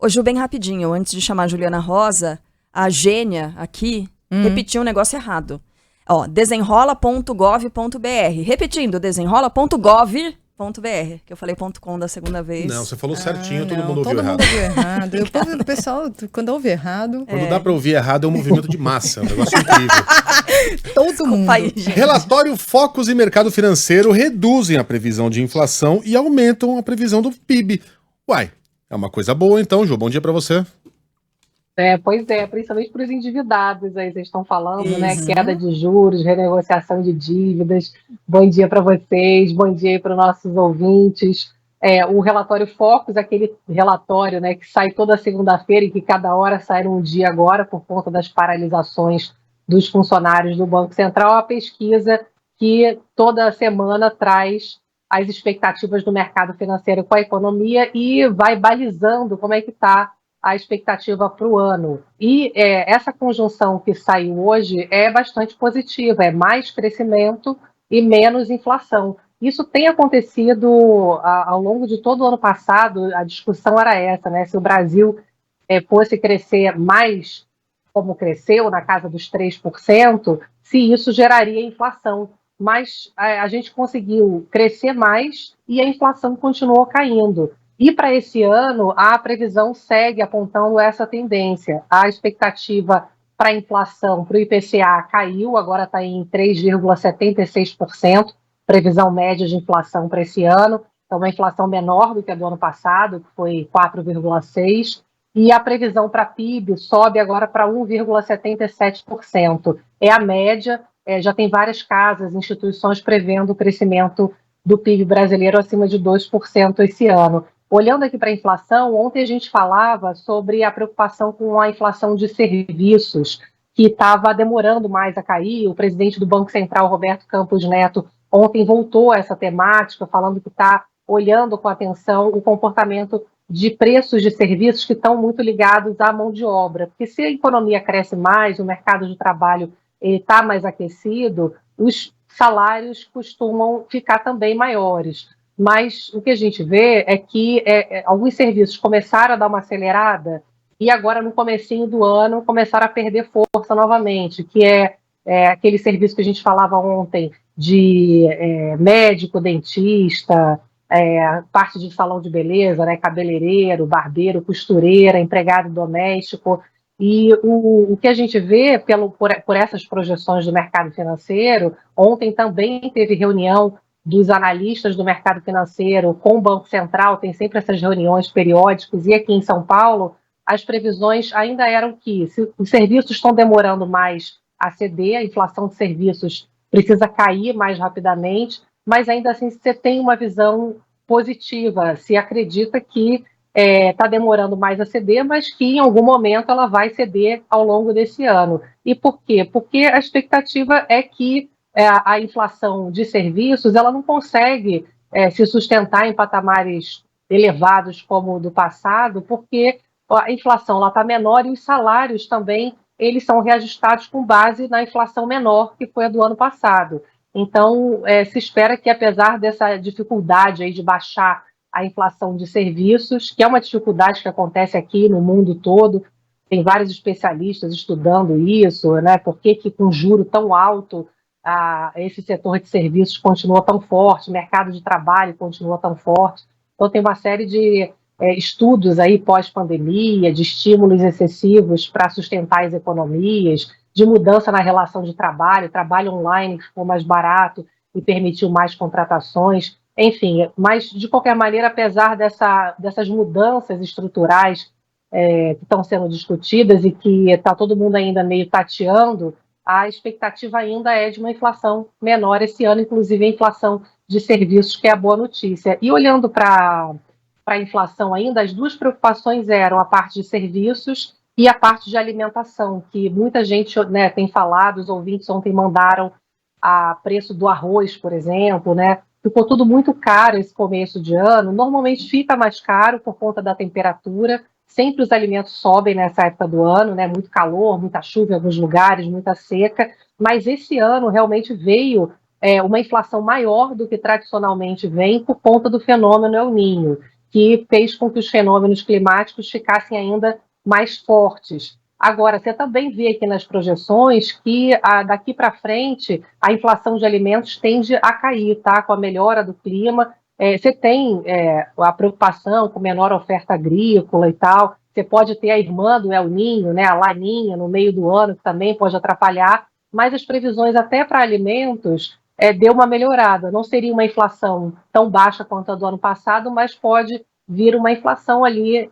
Ô, Ju, bem rapidinho, antes de chamar a Juliana Rosa, a Gênia aqui repetiu um negócio errado. Ó, desenrola.gov.br. Repetindo, desenrola.gov.br. Que eu falei .com da segunda vez. Não, você falou certinho, todo Não, mundo ouviu todo errado. mundo ouviu errado. O pessoal, quando ouve errado... Quando dá pra ouvir errado, é um movimento de massa, é um negócio incrível. Todo mundo. Aí, gente. Relatório Focus e Mercado Financeiro reduzem a previsão de inflação e aumentam a previsão do PIB. Uai, é uma coisa boa então, Ju. Bom dia pra você. Pois é, principalmente para os endividados aí, vocês estão falando, né? Isso. Queda de juros, renegociação de dívidas. Bom dia para vocês, bom dia para os nossos ouvintes. O relatório Focus, aquele relatório, né, que sai toda segunda-feira e que cada hora sai um dia agora por conta das paralisações dos funcionários do Banco Central, é uma pesquisa que toda semana traz as expectativas do mercado financeiro com a economia e vai balizando como é que está a expectativa para o ano. E essa conjunção que saiu hoje é bastante positiva, é mais crescimento e menos inflação. Isso tem acontecido ao longo de todo o ano passado, a discussão era essa, né? Se o Brasil fosse crescer mais como cresceu, na casa dos 3%, se isso geraria inflação. Mas a gente conseguiu crescer mais e a inflação continuou caindo. E para esse ano, a previsão segue apontando essa tendência. A expectativa para a inflação, para o IPCA, caiu, agora está em 3,76%, previsão média de inflação para esse ano. Então, uma inflação menor do que a do ano passado, que foi 4,6%. E a previsão para PIB sobe agora para 1,77%. É a média, já tem várias casas, instituições prevendo o crescimento do PIB brasileiro acima de 2% esse ano. Olhando aqui para a inflação, ontem a gente falava sobre a preocupação com a inflação de serviços, que estava demorando mais a cair. O presidente do Banco Central, Roberto Campos Neto, ontem voltou a essa temática, falando que está olhando com atenção o comportamento de preços de serviços que estão muito ligados à mão de obra. Porque se a economia cresce mais, o mercado de trabalho está mais aquecido, os salários costumam ficar também maiores. Mas o que a gente vê é que alguns serviços começaram a dar uma acelerada e agora, no comecinho do ano, começaram a perder força novamente, que é aquele serviço que a gente falava ontem de médico, dentista, parte de salão de beleza, né, cabeleireiro, barbeiro, costureira, empregado doméstico. E o que a gente vê por essas projeções do mercado financeiro, ontem também teve reunião dos analistas do mercado financeiro com o Banco Central, tem sempre essas reuniões periódicas, e aqui em São Paulo, as previsões ainda eram que se os serviços estão demorando mais a ceder, a inflação de serviços precisa cair mais rapidamente, mas ainda assim você tem uma visão positiva, se acredita que está demorando mais a ceder, mas que em algum momento ela vai ceder ao longo desse ano. E por quê? Porque a expectativa é que a inflação de serviços ela não consegue se sustentar em patamares elevados como o do passado, porque a inflação está menor e os salários também eles são reajustados com base na inflação menor que foi a do ano passado. Então, se espera que, apesar dessa dificuldade aí de baixar a inflação de serviços, que é uma dificuldade que acontece aqui no mundo todo, tem vários especialistas estudando isso, né? Por que com juro tão alto esse setor de serviços continua tão forte, o mercado de trabalho continua tão forte. Então, tem uma série de estudos aí pós-pandemia, de estímulos excessivos para sustentar as economias, de mudança na relação de trabalho online que ficou mais barato e permitiu mais contratações, enfim, mas de qualquer maneira, apesar dessas mudanças estruturais que estão sendo discutidas e que está todo mundo ainda meio tateando, a expectativa ainda é de uma inflação menor esse ano, inclusive a inflação de serviços, que é a boa notícia. E olhando para a inflação ainda, as duas preocupações eram a parte de serviços e a parte de alimentação, que muita gente, né, tem falado, os ouvintes ontem mandaram a preço do arroz, por exemplo, né? Ficou tudo muito caro esse começo de ano, normalmente fica mais caro por conta da temperatura, sempre os alimentos sobem nessa época do ano, né? Muito calor, muita chuva em alguns lugares, muita seca, mas esse ano realmente veio uma inflação maior do que tradicionalmente vem por conta do fenômeno El Niño, que fez com que os fenômenos climáticos ficassem ainda mais fortes. Agora, você também vê aqui nas projeções que daqui para frente a inflação de alimentos tende a cair, tá? Com a melhora do clima. Você tem a preocupação com menor oferta agrícola e tal. Você pode ter a irmã do El Niño, né, a Laninha, no meio do ano, que também pode atrapalhar. Mas as previsões até para alimentos deu uma melhorada. Não seria uma inflação tão baixa quanto a do ano passado, mas pode vir uma inflação ali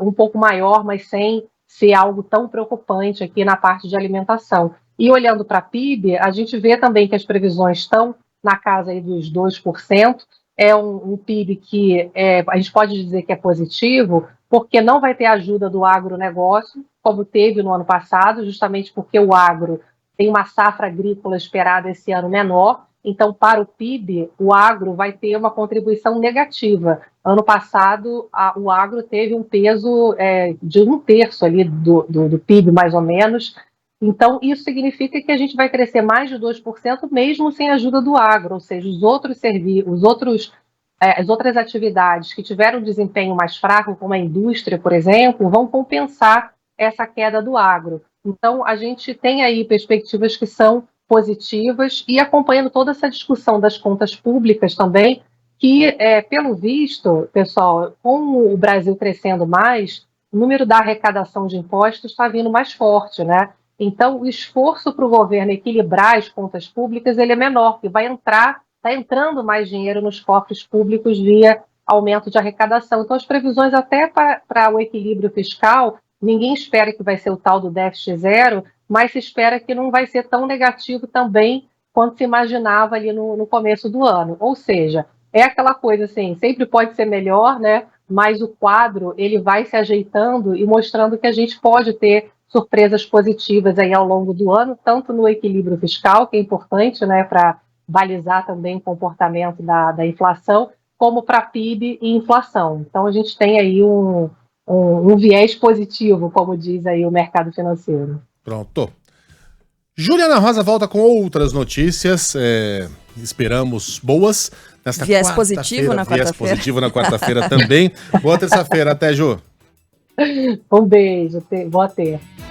um pouco maior, mas sem ser algo tão preocupante aqui na parte de alimentação. E olhando para a PIB, a gente vê também que as previsões estão na casa aí dos 2%. É um PIB que a gente pode dizer que é positivo, porque não vai ter ajuda do agronegócio, como teve no ano passado, justamente porque o agro tem uma safra agrícola esperada esse ano menor. Então, para o PIB, o agro vai ter uma contribuição negativa. Ano passado, o agro teve um peso de 1/3 ali do PIB, mais ou menos. Então, isso significa que a gente vai crescer mais de 2%, mesmo sem a ajuda do agro, ou seja, as outras atividades que tiveram um desempenho mais fraco, como a indústria, por exemplo, vão compensar essa queda do agro. Então, a gente tem aí perspectivas que são positivas e acompanhando toda essa discussão das contas públicas também, que, pelo visto, pessoal, com o Brasil crescendo mais, o número da arrecadação de impostos está vindo mais forte, né? Então, o esforço para o governo equilibrar as contas públicas ele é menor, porque está entrando mais dinheiro nos cofres públicos via aumento de arrecadação. Então, as previsões até para o equilíbrio fiscal, ninguém espera que vai ser o tal do déficit zero, mas se espera que não vai ser tão negativo também quanto se imaginava ali no começo do ano. Ou seja, é aquela coisa assim, sempre pode ser melhor, né? Mas o quadro ele vai se ajeitando e mostrando que a gente pode ter surpresas positivas aí ao longo do ano, tanto no equilíbrio fiscal, que é importante, né, para balizar também o comportamento da inflação, como para PIB e inflação. Então a gente tem aí um viés positivo, como diz aí o mercado financeiro. Pronto. Juliana Rosa volta com outras notícias, esperamos boas. Nesta Viés positivo na quarta-feira. Viés positivo na quarta-feira também. Boa terça-feira, até, Ju. Um beijo, boa terça.